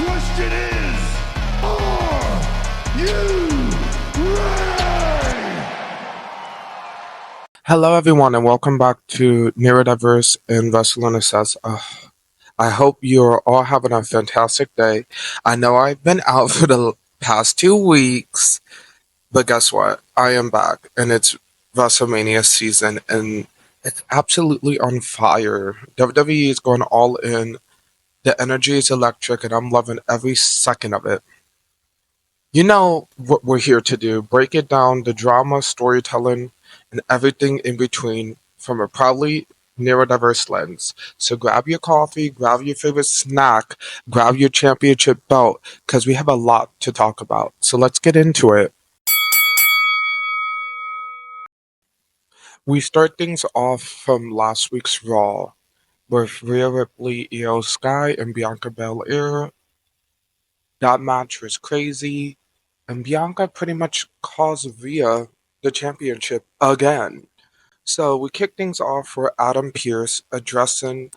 question is, are you ready? Hello, everyone, and welcome back to Neurodiverse and Barcelona Says. I hope you're all having a fantastic day. I know I've been out for the past 2 weeks, but guess what? I am back, and it's WrestleMania season, and it's absolutely on fire. WWE is going all in. The energy is electric, and I'm loving every second of it. You know what we're here to do, break it down, the drama, storytelling, and everything in between from a proudly neurodiverse lens. So grab your coffee, grab your favorite snack, grab your championship belt, because we have a lot to talk about. So let's get into it. We start things off from last week's Raw, with Rhea Ripley, Io Sky, and Bianca Belair. That match was crazy, and Bianca pretty much caused Rhea the championship again. So we kick things off with Adam Pearce addressing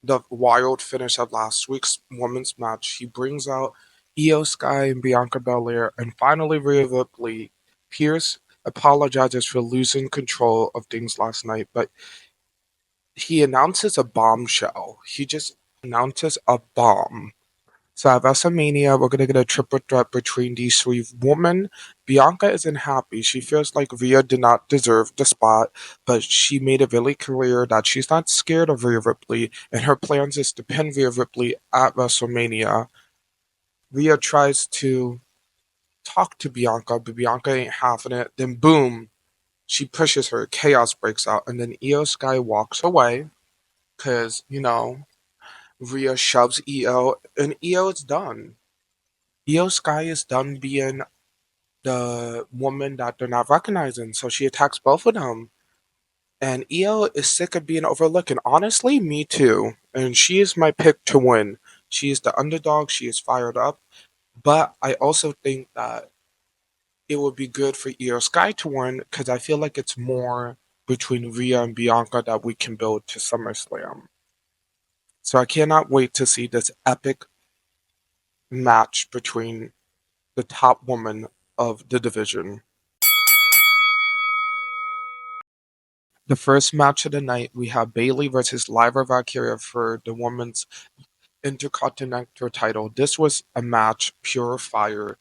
the wild finish of last week's women's match. He brings out Io Sky and Bianca Belair, and finally Rhea Ripley. Pearce apologizes for losing control of things last night, but he announces a bombshell. He just announces a bomb. So at WrestleMania, we're gonna get a triple threat between these three women. Bianca isn't happy. She feels like Rhea did not deserve the spot, but she made it really clear that she's not scared of Rhea Ripley, and her plans is to pin Rhea Ripley at WrestleMania. Rhea tries to talk to Bianca, but Bianca ain't having it. Then boom, she pushes her. Chaos breaks out, and then Io Sky walks away because Rhea shoves Io, and Io is done. Io Sky is done being the woman that they're not recognizing, so she attacks both of them. And Io is sick of being overlooked, and honestly, me too. And she is my pick to win. She is the underdog, she is fired up, but I also think that it would be good for Io Sky to win because I feel like it's more between Rhea and Bianca that we can build to SummerSlam. So I cannot wait to see this epic match between the top woman of the division. The first match of the night, we have Bayley versus Lyra Valkyria for the women's Intercontinental title. This was a match pure fire.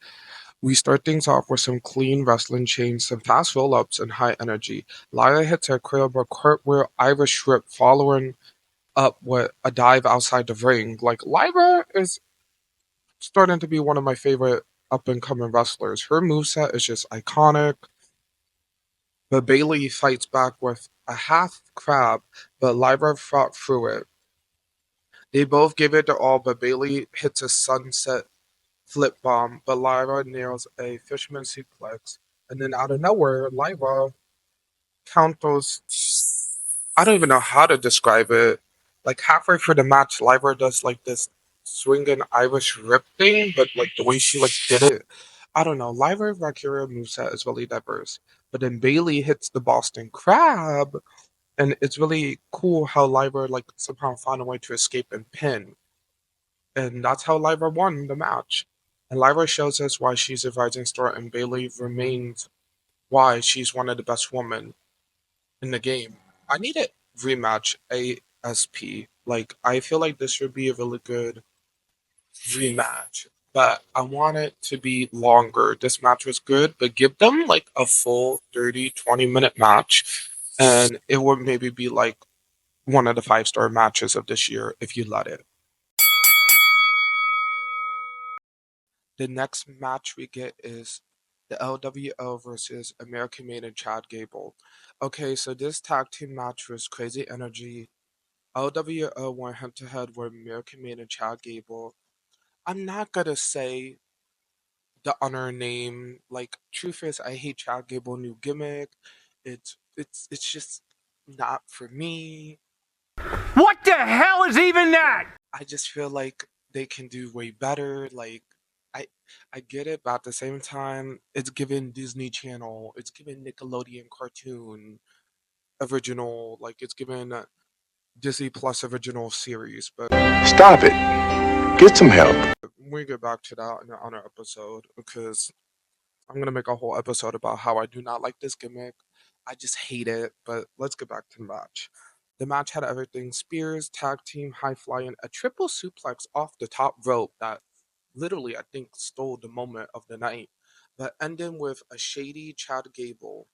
We start things off with some clean wrestling chains, some fast roll-ups, and high energy. Lyra hits her incredible cartwheel Irish whip, following up with a dive outside the ring. Like, Lyra is starting to be one of my favorite up-and-coming wrestlers. Her moveset is just iconic. But Bayley fights back with a half crab, but Lyra fought through it. They both give it their all, but Bayley hits a sunset flip bomb, but Lyra nails a fisherman suplex. And then out of nowhere, Lyra counters. I don't even know how to describe it. Like halfway through the match, Lyra does like this swinging Irish rip thing, but like the way she like did it, I don't know. Lyra Valkyria moveset is really diverse. But then Bayley hits the Boston Crab, and it's really cool how Lyra like somehow found a way to escape and pin. And that's how Lyra won the match. And Lyra shows us why she's a rising star, and Bayley remains why she's one of the best women in the game. I need a rematch ASP. Like, I feel like this should be a really good rematch, but I want it to be longer. This match was good, but give them like a full 30, 20-minute match, and it would maybe be like one of the five-star matches of this year if you let it. The next match we get is the LWO versus American Made and Chad Gable. Okay, so this tag team match was crazy energy. LWO went head to head with American Made and Chad Gable. I'm not gonna say the honor name. Like, truth is, I hate Chad Gable new gimmick. It's just not for me. What the hell is even that? I just feel like they can do way better. Like, I I get it, but at the same time, it's given Disney Channel, it's given Nickelodeon cartoon original, like it's given Disney Plus original series. But Stop it. Get some help. we get back to that in another episode because I'm gonna make a whole episode about how I do not like this gimmick. I just hate it. But let's get back to the match. The match had everything: spears, tag team, high flying, a triple suplex off the top rope that literally I think stole the moment of the night. But ending with a shady Chad Gable.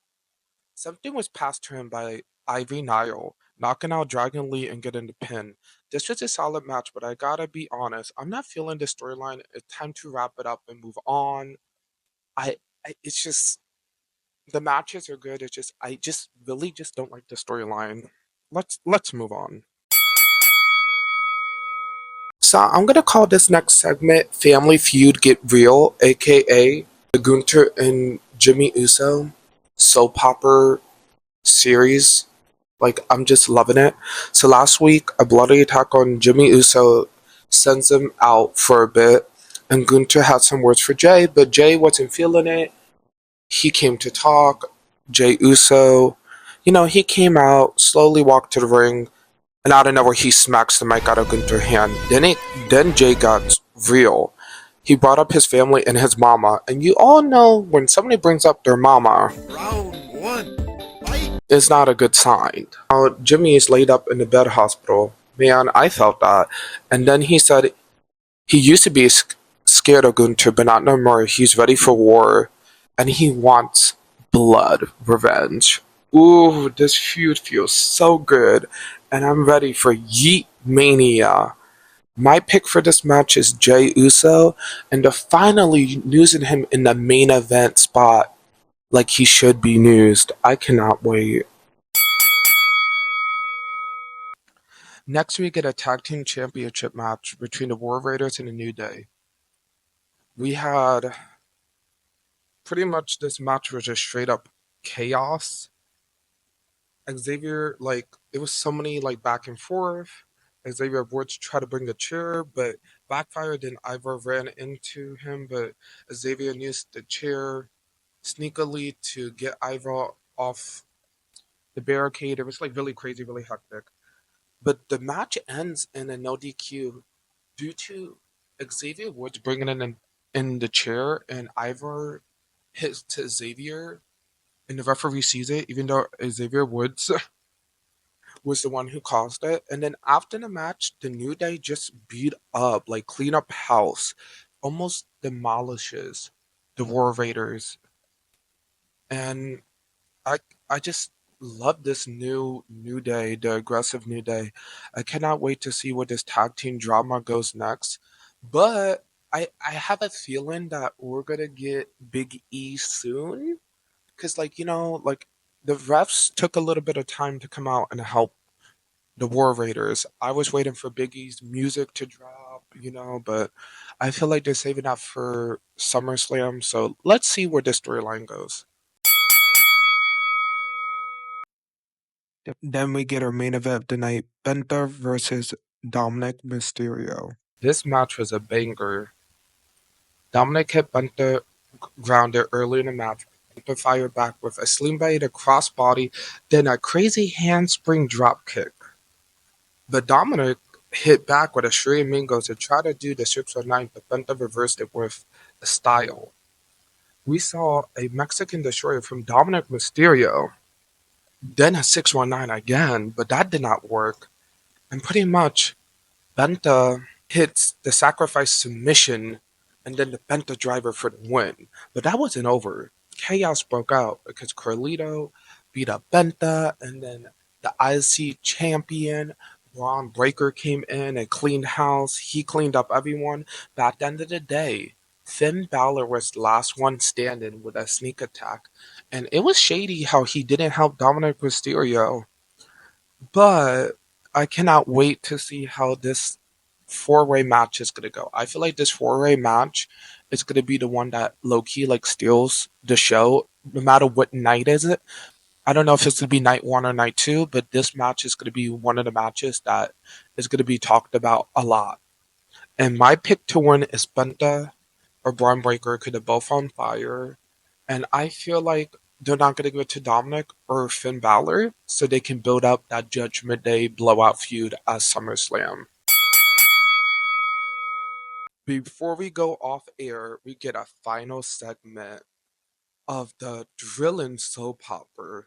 Something was passed to him by Ivy Nile, knocking out Dragon Lee and getting the pin. This was a solid match, but I gotta be honest, I'm not feeling the storyline. It's time to wrap it up and move on. I, it's just the matches are good. It's just I just really just don't like the storyline. Let's move on. So I'm gonna call this next segment "Family Feud Get Real," aka the Gunter and Jimmy Uso soap opera series. Like, I'm just loving it. So last week, a bloody attack on Jimmy Uso sends him out for a bit, and Gunter had some words for Jay, but Jay wasn't feeling it. He came to talk. Jay Uso, he came out, slowly walked to the ring, and out of nowhere, he smacks the mic out of Gunter's hand. Then Jay got real. He brought up his family and his mama, and you all know when somebody brings up their mama, Round one. Fight. is not a good sign. Jimmy is laid up in the bed hospital. Man, I felt that. And then he said he used to be scared of Gunter, but not no more. He's ready for war, and he wants blood revenge. Ooh, this feud feels so good, and I'm ready for Yeet Mania. My pick for this match is Jay Uso, and to finally using him in the main event spot like he should be used. I cannot wait. Next, we get a tag team championship match between the War Raiders and the New Day. We had pretty much this match was just straight up chaos. Xavier, it was so many back and forth. Xavier Woods tried to bring a chair, but backfired. Then Ivor ran into him, but Xavier used the chair sneakily to get Ivor off the barricade. It was really crazy, really hectic. But the match ends in a no DQ due to Xavier Woods bringing in the chair, and Ivor hits to Xavier, and the referee sees it, even though Xavier Woods was the one who caused it. And then after the match, the New Day just beat up, clean up house, almost demolishes the War Raiders. And I I just love this New Day, the aggressive New Day. I cannot wait to see where this tag team drama goes next. But I have a feeling that we're gonna get Big E soon. Cause the refs took a little bit of time to come out and help the War Raiders. I was waiting for Big E's music to drop, but I feel like they're saving that for SummerSlam. So let's see where this storyline goes. Then we get our main event of the night, Penta versus Dominic Mysterio. This match was a banger. Dominic hit Penta grounded early in the match. Penta fired back with a sling blade, a crossbody, then a crazy handspring dropkick. But Dominic hit back with a Shri Mingo to try to do the 619, but Penta reversed it with a style. We saw a Mexican destroyer from Dominic Mysterio, then a 619 again, but that did not work. And pretty much, Penta hits the sacrifice submission and then the Penta driver for the win. But that wasn't over. Chaos broke out because Carlito beat up Penta, and then the IC champion, Braun Breaker, came in and cleaned house. He cleaned up everyone. But at the end of the day, Finn Balor was the last one standing with a sneak attack. And it was shady how he didn't help Dominic Mysterio. But I cannot wait to see how this four-way match is gonna go. I feel like this four-way match is gonna be the one that low key steals the show, no matter what night is it. I don't know if it's gonna be night one or night two, but this match is gonna be one of the matches that is gonna be talked about a lot. And my pick to win is Penta or Braun Breaker because they're both on fire. And I feel like they're not going to give it to Dominic or Finn Balor so they can build up that Judgment Day blowout feud at SummerSlam. before we go off air, we get a final segment of the drilling soap opera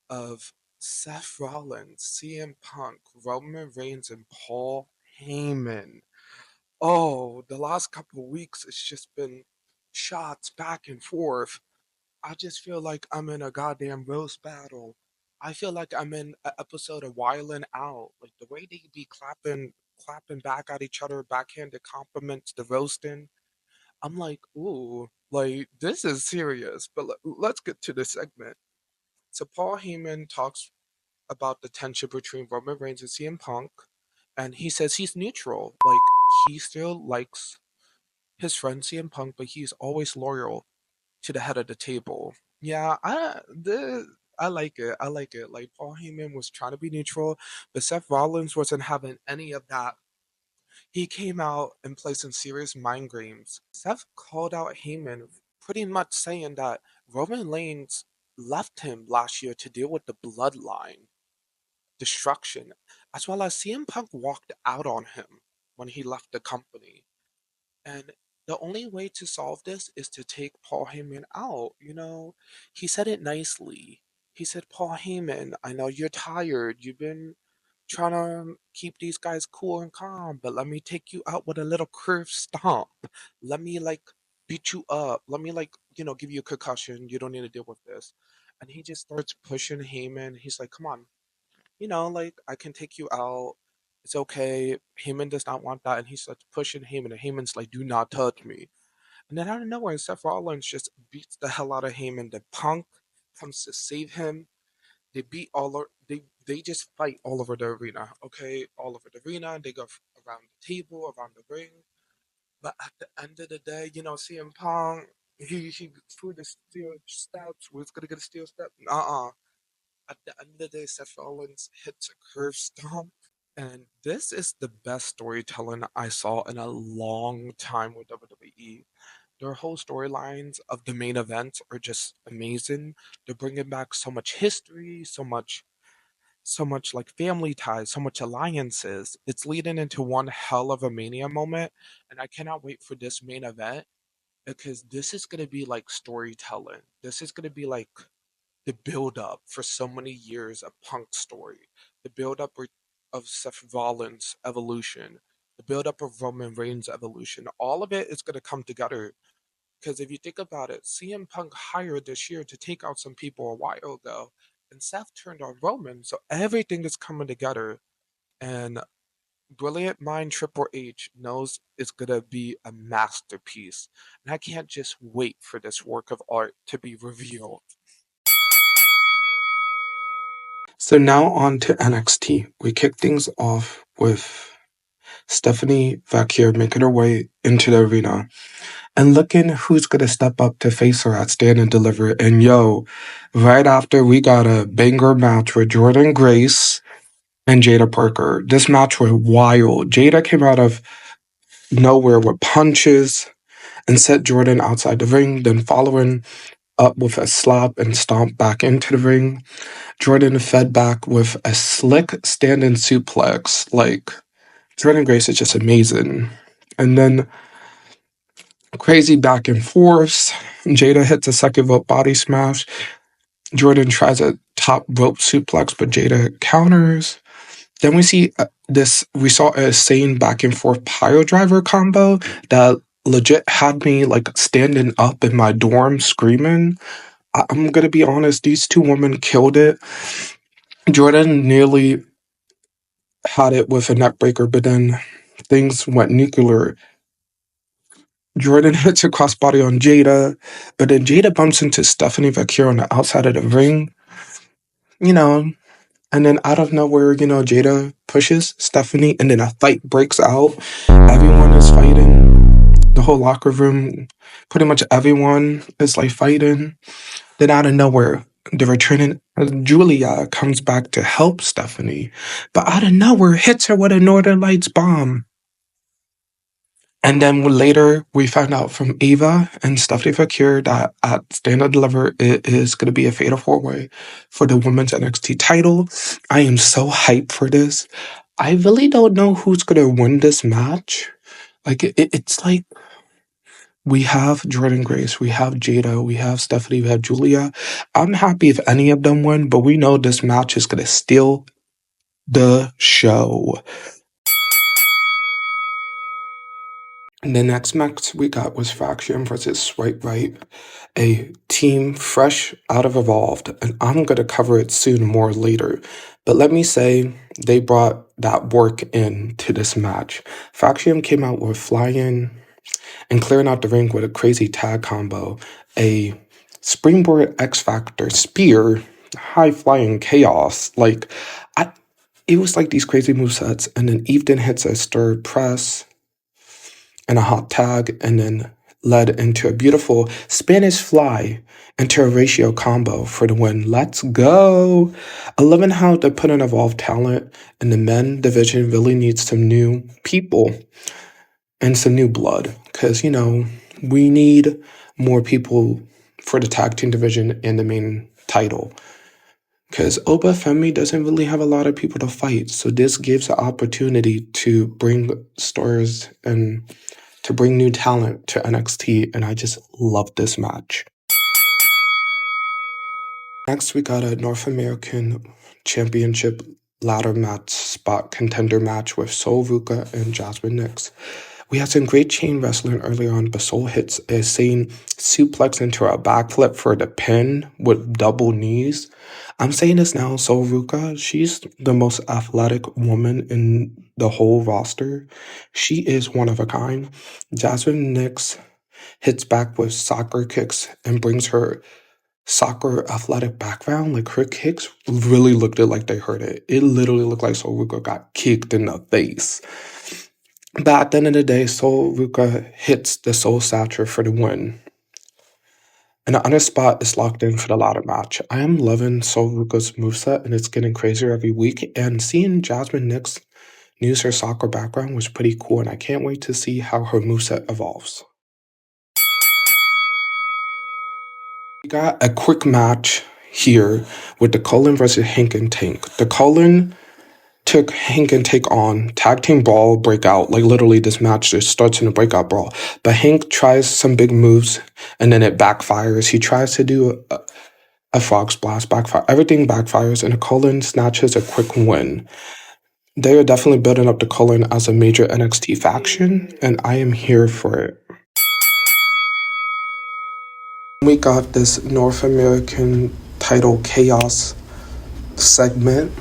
of Seth Rollins, CM Punk, Roman Reigns, and Paul Heyman. Oh, the last couple of weeks, it's just been shots back and forth. I just feel like I'm in a goddamn roast battle. I feel like I'm in an episode of Wildin' Out. Like the way they be clapping back at each other, backhanded compliments, the roasting. I'm like, ooh, like this is serious. But let's get to the segment. So Paul Heyman talks about the tension between Roman Reigns and CM Punk, and he says he's neutral. Like he still likes his friend CM Punk, but he's always loyal to the head of the table. Yeah, I like it. I like it. Like Paul Heyman was trying to be neutral, but Seth Rollins wasn't having any of that. He came out and played some serious mind games. Seth called out Heyman, pretty much saying that Roman Reigns left him last year to deal with the bloodline destruction, as well as CM Punk walked out on him when he left the company. And the only way to solve this is to take Paul Heyman out. He said it nicely. He said, Paul Heyman, I know you're tired. You've been trying to keep these guys cool and calm, but let me take you out with a little curve stomp. Let me, like, beat you up. Let me, like, give you a concussion. You don't need to deal with this. And he just starts pushing Heyman. He's like, come on, like I can take you out. It's okay. Heyman does not want that, and he starts pushing Heyman, and Heyman's like, "Do not touch me." And then out of nowhere, Seth Rollins just beats the hell out of Heyman. The Punk comes to save him. They beat all over. They just fight all over the arena. Okay, all over the arena. They go around the table, around the ring. But at the end of the day, CM Punk, he threw the steel steps. Was gonna get a steel step. At the end of the day, Seth Rollins hits a curve stomp. And this is the best storytelling I saw in a long time with WWE. Their whole storylines of the main event are just amazing. They're bringing back so much history, so much like family ties, so much alliances. It's leading into one hell of a Mania moment, and I cannot wait for this main event because this is gonna be like storytelling. This is gonna be like the build up for so many years of Punk's story, the build up of Seth Rollins' evolution, the build up of Roman Reigns' evolution. All of it is going to come together because if you think about it, CM Punk hired this year to take out some people a while ago, and Seth turned on Roman, so everything is coming together. And brilliant mind Triple H knows it's going to be a masterpiece, and I can't just wait for this work of art to be revealed. So now on to NXT. We kick things off with Stephanie Vaquer making her way into the arena and looking who's going to step up to face her at Stand and Deliver. And yo, right after we got a banger match with Jordynne Grace and Jada Parker. This match was wild. Jada came out of nowhere with punches and set Jordynne outside the ring, then following up with a slap and stomp back into the ring. Jordynne fed back with a slick stand-in suplex. Like, Jordynne Grace is just amazing. And then crazy back and forth. Jada hits a second rope body smash. Jordynne tries a top rope suplex, but Jada counters. Then we saw a sane back and forth pile driver combo that legit had me like standing up in my dorm screaming. I'm gonna be honest, these two women killed it. Jordynne nearly had it with a neck breaker, but then things went nuclear. Jordynne hits a crossbody on Jada, but then Jada bumps into Stephanie Vaquer on the outside of the ring, you know, and then out of nowhere, Jada pushes Stephanie, and then a fight breaks out. Everyone is fighting. The whole locker room, pretty much everyone is like fighting. Then out of nowhere, the returning Julia comes back to help Stephanie, but out of nowhere hits her with a Northern Lights bomb. And then later, we find out from Ava and Stephanie Vaquer that at Stand and Deliver, it is going to be a fatal four-way for the women's NXT title. I am so hyped for this. I really don't know who's going to win this match. Like, it's like we have Jordan Grace, we have Jada, we have Stephanie, we have Julia. I'm happy if any of them win, but we know this match is going to steal the show. The next match we got was Faction versus Swipe Right, a team fresh out of Evolved, and I'm going to cover it soon more later. But let me say, they brought that work in to this match. Faction came out with flying and clearing out the ring with a crazy tag combo, a springboard X Factor spear, high flying chaos. It was like these crazy movesets, and then Eveton hits a stir press and a hot tag, and then led into a beautiful Spanish fly into a ratio combo for the win. Let's go! I love how they put an Evolved talent, and the men division really needs some new people and some new blood, because, we need more people for the tag team division and the main title. Because Oba Femi doesn't really have a lot of people to fight, so this gives an opportunity to bring stars and to bring new talent to NXT, and I just love this match. Next, we got a North American Championship ladder match spot contender match with Sol Ruca and Jasmine Nix. We had some great chain wrestling earlier on, but Sol hits a sane suplex into a backflip for the pin with double knees. I'm saying this now, Sol Ruca, she's the most athletic woman in the whole roster. She is one of a kind. Jasmine Nix hits back with soccer kicks and brings her soccer athletic background. Like, her kicks really looked like they hurt it. It literally looked like Sol Ruca got kicked in the face. But at the end of the day, Sol Ruca hits the Soul Satcher for the win. And the other spot is locked in for the ladder match. I am loving Sol Ruca's moveset, and it's getting crazier every week. And seeing Jasmine Nix use her soccer background was pretty cool, and I can't wait to see how her moveset evolves. We got a quick match here with the Cullen versus Hank and Tank. The Cullen took Hank and Tank on, tag team brawl breakout. Like, literally this match just starts in a breakout brawl. But Hank tries some big moves, and then it backfires. He tries to do a frog splash, backfire. Everything backfires, and the Cullen snatches a quick win. They are definitely building up the Cullen as a major NXT faction, and I am here for it. We got this North American title chaos segment.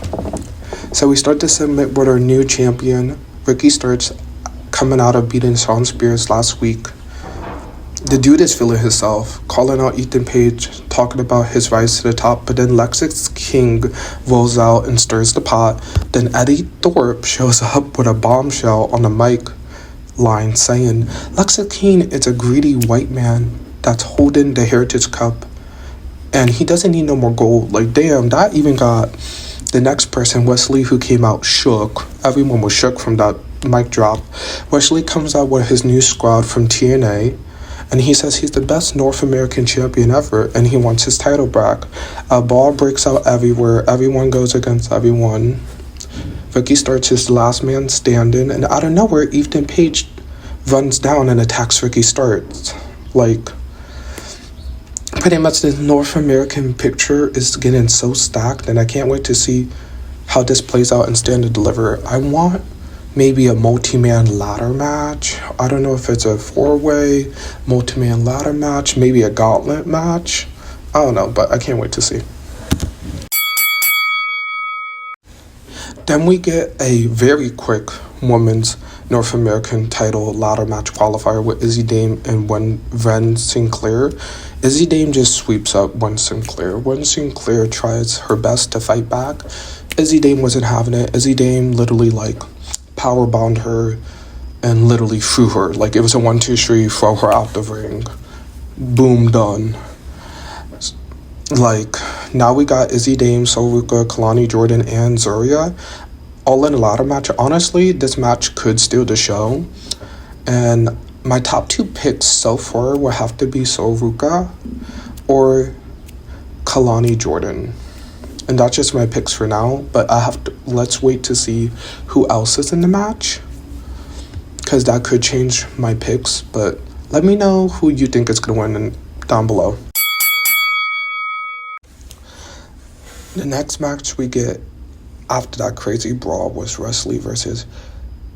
So we start the segment with our new champion, Ricky Starks, coming out of beating Shawn Spears last week. The dude is feeling himself, calling out Ethan Page, talking about his rise to the top, but then Lexis King rolls out and stirs the pot. Then Eddie Thorpe shows up with a bombshell on the mic line saying, Lexis King is a greedy white man that's holding the Heritage Cup, and he doesn't need no more gold. Like, damn, that even got the next person, Wesley, who came out shook. Everyone was shook from that mic drop. Wesley comes out with his new squad from TNA, and he says he's the best North American champion ever, and he wants his title back. A ball breaks out everywhere. Everyone goes against everyone. Ricky Starks is the last man standing, and out of nowhere, Ethan Page runs down and attacks Ricky Starks. Like, pretty much the North American picture is getting so stacked, and I can't wait to see how this plays out in Stand and Deliver. I want maybe a multi-man ladder match. I don't know if it's a 4-way multi-man ladder match, maybe a gauntlet match. I don't know, but I can't wait to see. Then we get a very quick women's North American title ladder match qualifier with Izzy Dame and Ren Sinclair. Izzy Dame just sweeps up Wen Sinclair. Wen Sinclair tries her best to fight back. Izzy Dame wasn't having it. Izzy Dame literally powerbombed her and literally threw her. Like, it was a 1-2-3, throw her out the ring. Boom, done. Like, now we got Izzy Dame, Sol Ruca, Kalani Jordan, and Zuria all in a ladder match. Honestly, this match could steal the show. And my top 2 picks so far will have to be Sol Ruca or Kalani Jordan. And that's just my picks for now. But let's wait to see who else is in the match. because that could change my picks. But let me know who you think is going to win down below. The next match we get after that crazy brawl was Wesley versus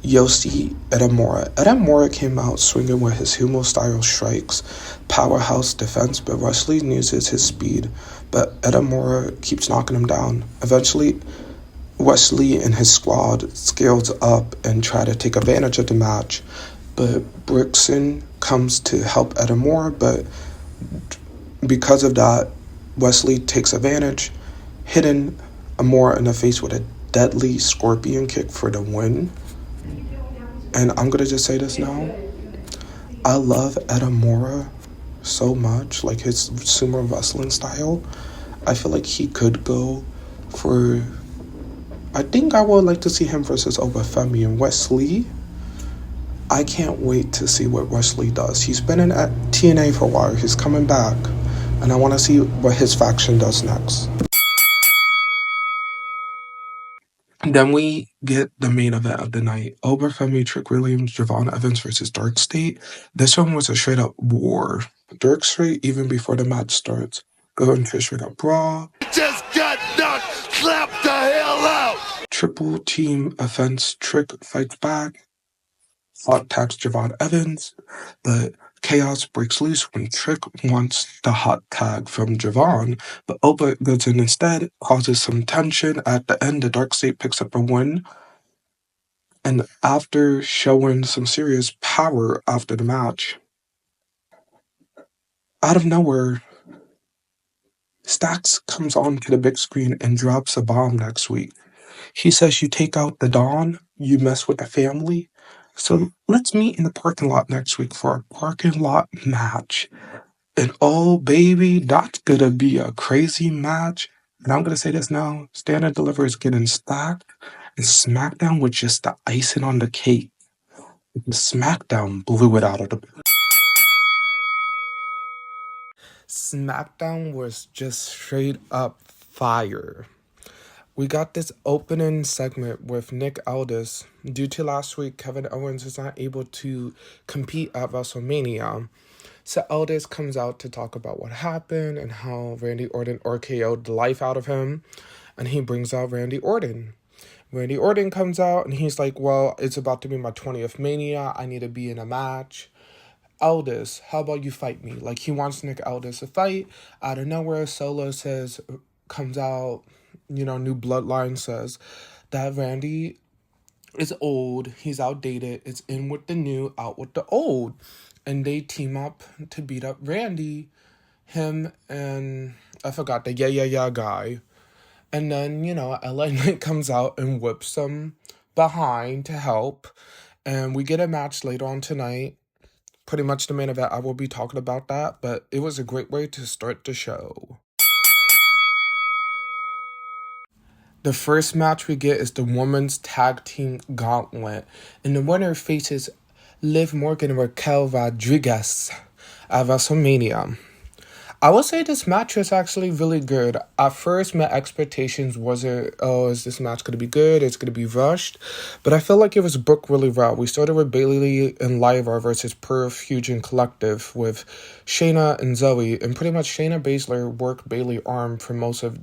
Yoshi Edamura. Edamura came out swinging with his sumo-style strikes, powerhouse defense, but Wesley uses his speed, but Edamura keeps knocking him down. Eventually, Wesley and his squad scales up and try to take advantage of the match, but Brixton comes to help Edamura, but because of that, Wesley takes advantage, hitting Amora in the face with a deadly scorpion kick for the win. And I'm going to just say this now. I love Edamura so much, like his sumo wrestling style. I feel like he could go for... I think I would like to see him versus Obafemi and Wesley. I can't wait to see what Wesley does. He's been in at TNA for a while. He's coming back. And I want to see what his faction does next. Then we get the main event of the night. Obafemi, Trick Williams, Javon Evans versus Dark State. This one was a straight up war. Dark State, even before the match starts, go into a straight up brawl. Just got knocked. Slap the hell out. Triple team offense. Trick fights back. Hot tags Javon Evans. But chaos breaks loose when Trick wants the hot tag from Javon, but Oba goes in instead, causes some tension. At the end, the Dark State picks up a win. And after showing some serious power after the match, out of nowhere, Stax comes onto the big screen and drops a bomb next week. He says, you take out the Dawn, you mess with the family. So let's meet in the parking lot next week for a parking lot match. And oh, baby, that's going to be a crazy match. And I'm going to say this now. Stand and Deliver is getting stacked. And SmackDown was just the icing on the cake. SmackDown blew it out of the... SmackDown was just straight up fire. We got this opening segment with Nick Aldis. Due to last week, Kevin Owens is not able to compete at WrestleMania. So Aldis comes out to talk about what happened and how Randy Orton RKO'd the life out of him. And he brings out Randy Orton. Randy Orton comes out and he's like, well, it's about to be my 20th Mania. I need to be in a match. Aldis, how about you fight me? Like, he wants Nick Aldis to fight. Out of nowhere, Solo comes out, New Bloodline says that Randy is old. He's outdated. It's in with the new, out with the old. And they team up to beat up Randy, him and, I forgot, the yeah guy. And then, LA Knight comes out and whips them behind to help. And we get a match later on tonight. Pretty much the main event. I will be talking about that. But it was a great way to start the show. The first match we get is the Women's Tag Team Gauntlet. And the winner faces Liv Morgan and Raquel Rodriguez at WrestleMania. I will say this match was actually really good. At first, my expectations wasn't, is this match going to be good? It's going to be rushed. But I feel like it was booked really well. We started with Bayley and Lyra versus Pure Fusion Collective with Shayna and Zoe. And pretty much Shayna Baszler worked Bayley arm for most of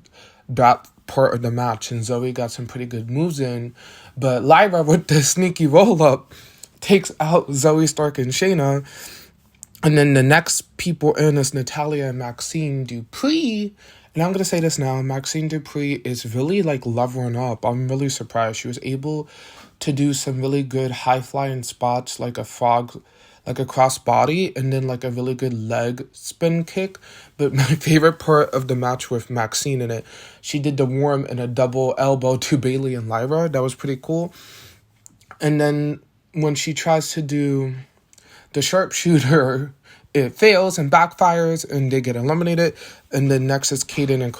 that part of the match. And Zoe got some pretty good moves in. But Lyra, with the sneaky roll-up, takes out Zoe Stark and Shayna. And then the next people in is Natalya and Maxine Dupree. And I'm going to say this now. Maxine Dupree is really leveling up. I'm really surprised. She was able to do some really good high-flying spots like a frog, like a crossbody, and then a really good leg spin kick. But my favorite part of the match with Maxine in it, she did the worm and a double elbow to Bayley and Lyra. That was pretty cool. And then when she tries to do the sharpshooter, it fails and backfires and they get eliminated. And then next is Kaden and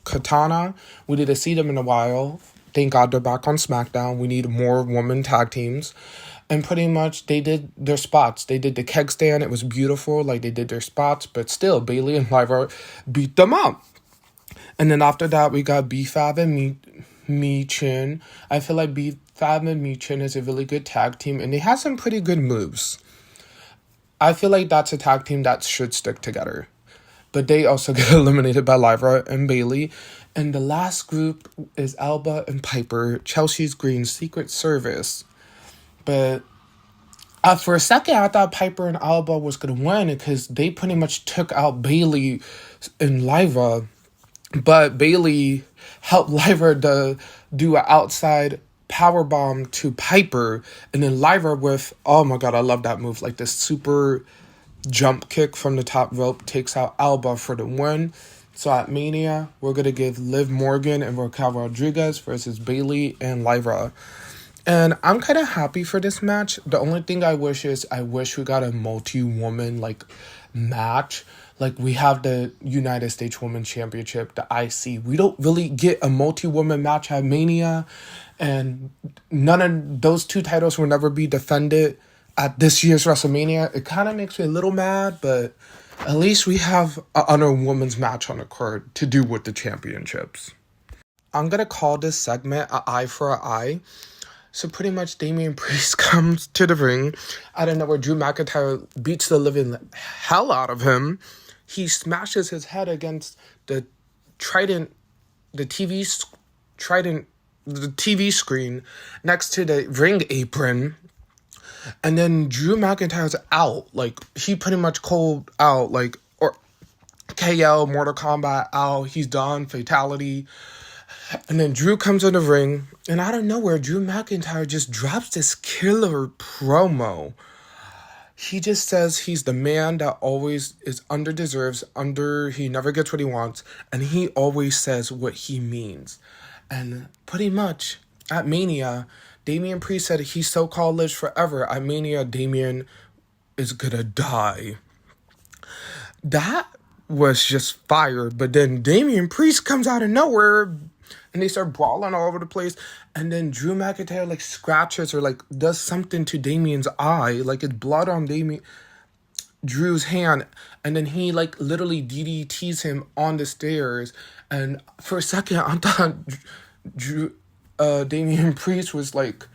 Katana. We didn't see them in a while. Thank God they're back on SmackDown. We need more women tag teams. And pretty much they did their spots. They did the keg stand. It was beautiful. They did their spots. But still, Bayley and Lyra beat them up. And then after that, we got B-Fab and Michin. I feel like Fab and Michin is a really good tag team, and they have some pretty good moves. I feel like that's a tag team that should stick together. But they also get eliminated by Lyra and Bailey. And the last group is Alba and Piper, Chelsea Green's Secret Service. But for a second, I thought Piper and Alba was going to win because they pretty much took out Bailey and Lyra. But Bailey helped Lyra to do an outside powerbomb to Piper. And then Lyra with, oh my god, I love that move. Like this super jump kick from the top rope takes out Alba for the win. So at Mania, we're going to give Liv Morgan and Raquel Rodriguez versus Bailey and Lyra. And I'm kind of happy for this match. The only thing I wish we got a multi-woman like match. Like we have the United States Women's Championship, the IC. We don't really get a multi-woman match at Mania. And none of those two titles will never be defended at this year's WrestleMania. It kind of makes me a little mad, but at least we have another women's match on the card to do with the championships. I'm going to call this segment an eye for an eye. So pretty much Damian Priest comes to the ring. Out of nowhere, Drew McIntyre beats the living hell out of him. He smashes his head against the TV screen next to the ring apron. And then Drew McIntyre's out. Like, he pretty much called out, like, or KO, Mortal Kombat, out. He's done, fatality. And then Drew comes in the ring. And out of nowhere, Drew McIntyre just drops this killer promo. He just says he's the man that always is he never gets what he wants. And he always says what he means. And pretty much at Mania, Damian Priest said he so-called lives forever. At Mania, Damian is gonna die. That was just fire. But then Damian Priest comes out of nowhere and they start brawling all over the place. And then Drew McIntyre like scratches or like does something to Damian's eye. Like it's blood on Drew's hand. And then he like literally DDTs him on the stairs. And for a second, I thought Damian Priest was like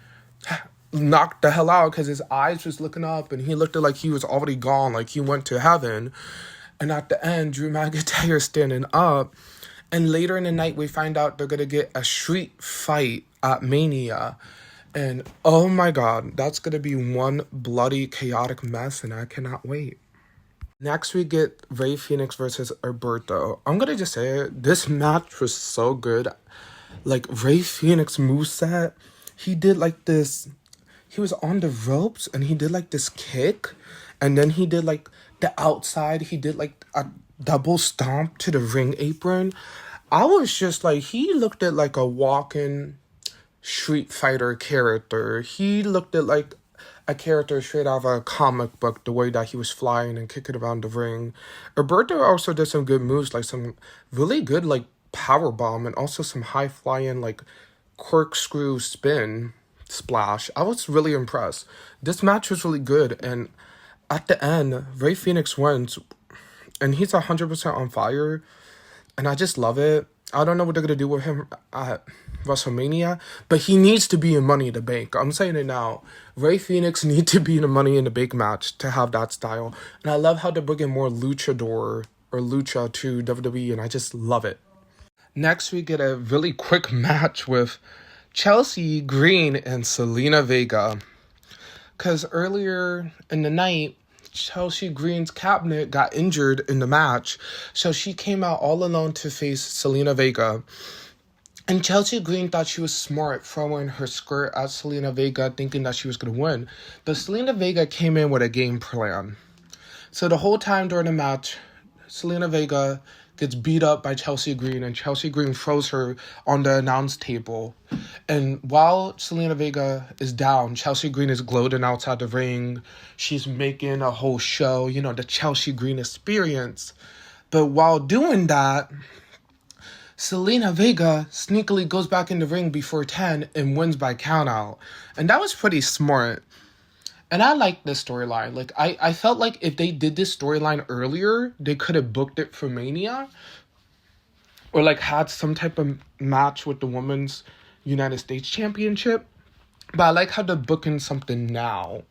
knocked the hell out because his eyes was looking up and he looked like he was already gone, like he went to heaven. And at the end, Drew McIntyre standing up. And later in the night, we find out they're going to get a street fight at Mania. And oh my god, that's going to be one bloody, chaotic mess, and I cannot wait. Next, we get Rey Fenix versus Alberto. I'm going to just say it. This match was so good. Like, Rey Fenix moveset, he did like this. He was on the ropes, and he did like this kick. And then he did like the outside. He did like a double stomp to the ring apron. I was just like, he looked at like a walking Street Fighter character. He looked at like a character straight out of a comic book, the way that he was flying and kicking around the ring. Alberto also did some good moves, like some really good like power bomb and also some high flying like corkscrew spin splash. I was really impressed. This match was really good, and at the end, Rey Fenix wins, and he's 100% on fire, and I just love it. I don't know what they're going to do with him at WrestleMania, but he needs to be in Money in the Bank. I'm saying it now. Rey Fenix needs to be in a Money in the Bank match to have that style. And I love how they're bringing more luchador or lucha to WWE, and I just love it. Next, we get a really quick match with Chelsea Green and Selena Vega. Because earlier in the night, Chelsea Green's cabinet got injured in the match, so she came out all alone to face Selena Vega. And Chelsea Green thought she was smart throwing her skirt at Selena Vega, thinking that she was going to win. But Selena Vega came in with a game plan. So the whole time during the match, Selena Vega gets beat up by Chelsea Green, and Chelsea Green throws her on the announce table. And while Selena Vega is down, Chelsea Green is gloating outside the ring. She's making a whole show, the Chelsea Green experience. But while doing that, Selena Vega sneakily goes back in the ring before 10 and wins by countout. And that was pretty smart. And I like this storyline. Like, I felt like if they did this storyline earlier, they could have booked it for Mania. Or, like, had some type of match with the Women's United States Championship. But I like how they're booking something now.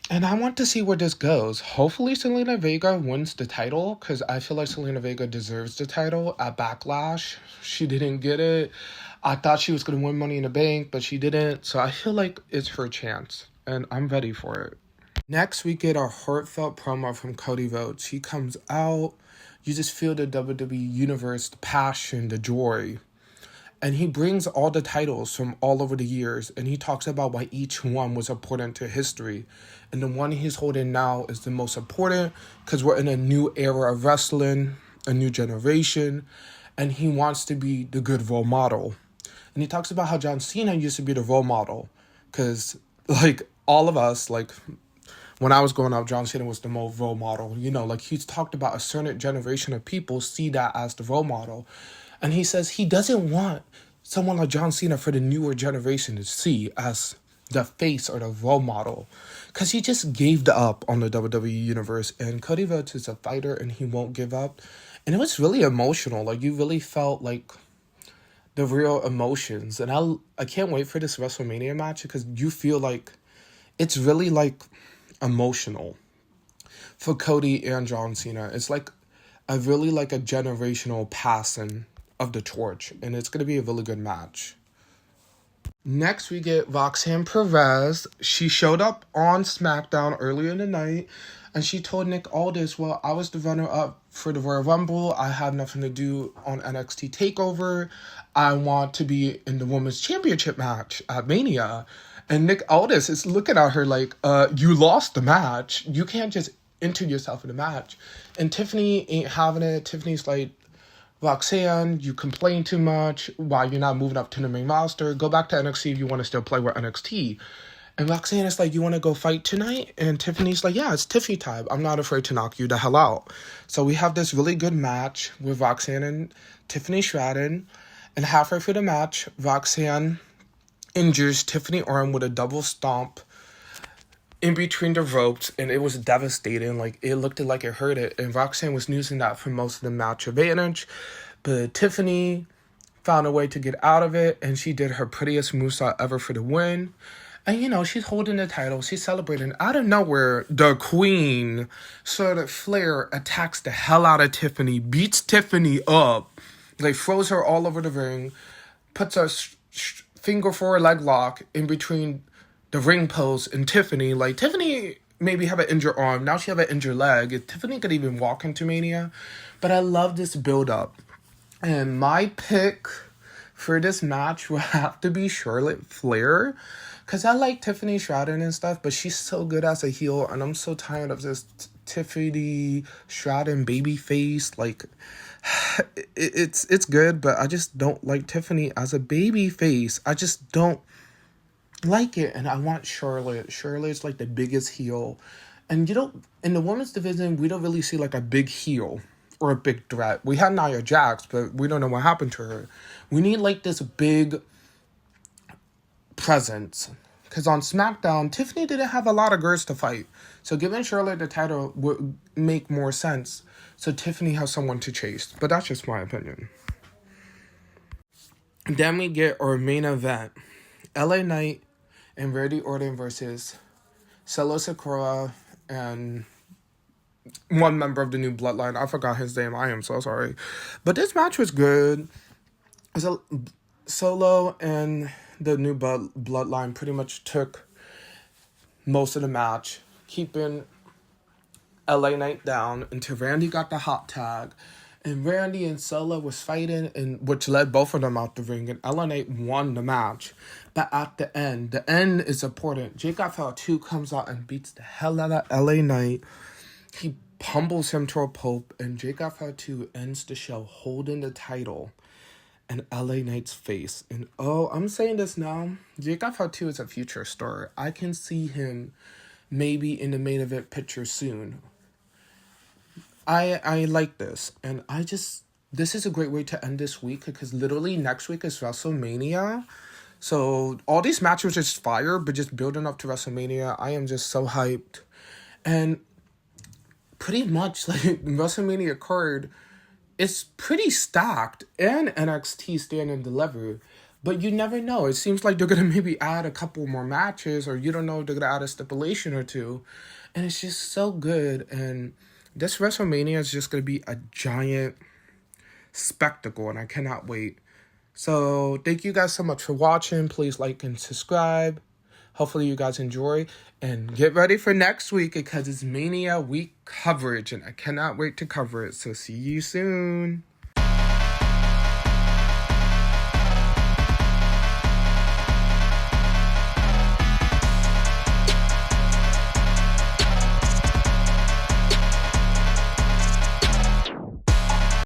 And I want to see where this goes. Hopefully Selena Vega wins the title, because I feel like Selena Vega deserves the title at Backlash. She didn't get it. I thought she was going to win Money in the Bank, but she didn't. So I feel like it's her chance, and I'm ready for it. Next, we get a heartfelt promo from Cody Rhodes. He comes out. You just feel the WWE Universe, the passion, the joy. And he brings all the titles from all over the years, and he talks about why each one was important to history. And the one he's holding now is the most important because we're in a new era of wrestling, a new generation, and he wants to be the good role model. And he talks about how John Cena used to be the role model because, like, all of us, like, when I was growing up, John Cena was the most role model. You know, like, he's talked about a certain generation of people see that as the role model. And he says he doesn't want someone like John Cena for the newer generation to see as the face or the role model. Because he just gave up on the WWE Universe. And Cody Rhodes is a fighter and he won't give up. And it was really emotional. Like, you really felt like the real emotions. And I can't wait for this WrestleMania match because you feel like it's really like emotional for Cody and John Cena. It's like a really like a generational passing of the torch, and it's going to be a really good match. Next, we get Roxanne Perez. She showed up on SmackDown earlier in the night, and she told Nick Aldis, well, I was the runner-up for the Royal Rumble. I had nothing to do on NXT TakeOver. I want to be in the Women's Championship match at Mania. And Nick Aldis is looking at her like, you lost the match. You can't just enter yourself in a match. And Tiffany ain't having it. Tiffany's like, Roxanne, you complain too much. Why you're not moving up to the main roster? Go back to NXT if you want to still play with NXT. And Roxanne is like, you want to go fight tonight? And Tiffany's like, yeah, it's Tiffany time. I'm not afraid to knock you the hell out. So we have this really good match with Roxanne and Tiffany Stratton. And halfway through the match, Roxanne injures Tiffany arm with a double stomp in between the ropes, and it was devastating. Like, it looked like it hurt it, and Roxanne was using that for most of the match advantage, but Tiffany found a way to get out of it, and she did her prettiest movesaw ever for the win. And, you know, she's holding the title, she's celebrating. Out of nowhere, the queen, Charlotte Flair, attacks the hell out of Tiffany, beats Tiffany up, like, throws her all over the ring, puts her finger for a leg lock in between the ring post and Tiffany. Like, Tiffany maybe have an injured arm. Now she have an injured leg. If Tiffany could even walk into Mania. But I love this build-up. And my pick for this match will have to be Charlotte Flair. Because I like Tiffany Stratton and stuff, but she's so good as a heel. And I'm so tired of this Tiffany Stratton baby face. Like, it's good, but I just don't like Tiffany as a baby face. I just don't like it, and I want Charlotte. Charlotte's like the biggest heel, and you don't, in the women's division, we don't really see like a big heel or a big threat. We had Nia Jax, but we don't know what happened to her. We need like this big presence, because on SmackDown, Tiffany didn't have a lot of girls to fight, so giving Charlotte the title would make more sense, so Tiffany has someone to chase. But that's just my opinion. Then we get our main event, LA Knight and Randy Orton versus Solo Sikoa and one member of the New Bloodline. I forgot his name. I am so sorry. But this match was good. Solo and the New Bloodline pretty much took most of the match, keeping LA Knight down until Randy got the hot tag. And Randy and Solo was fighting, and which led both of them out the ring, and LA Knight won the match. But at the end is important. Jake Fale comes out and beats the hell out of LA Knight. He pummels him to a pulp, and Jake Fale ends the show holding the title in LA Knight's face. And I'm saying this now, Jake Fale is a future star. I can see him maybe in the main event picture soon. I like this, and this is a great way to end this week, because literally next week is WrestleMania, so all these matches are just fire, but just building up to WrestleMania, I am just so hyped, and pretty much, like, WrestleMania card is pretty stacked, and NXT Stand and Deliver, But you never know. It seems like they're going to maybe add a couple more matches, or you don't know if they're going to add a stipulation or two. And it's just so good. And this WrestleMania is just going to be a giant spectacle, and I cannot wait. So thank you guys so much for watching. Please like and subscribe. Hopefully you guys enjoy. And get ready for next week because it's Mania Week coverage, and I cannot wait to cover it. So see you soon.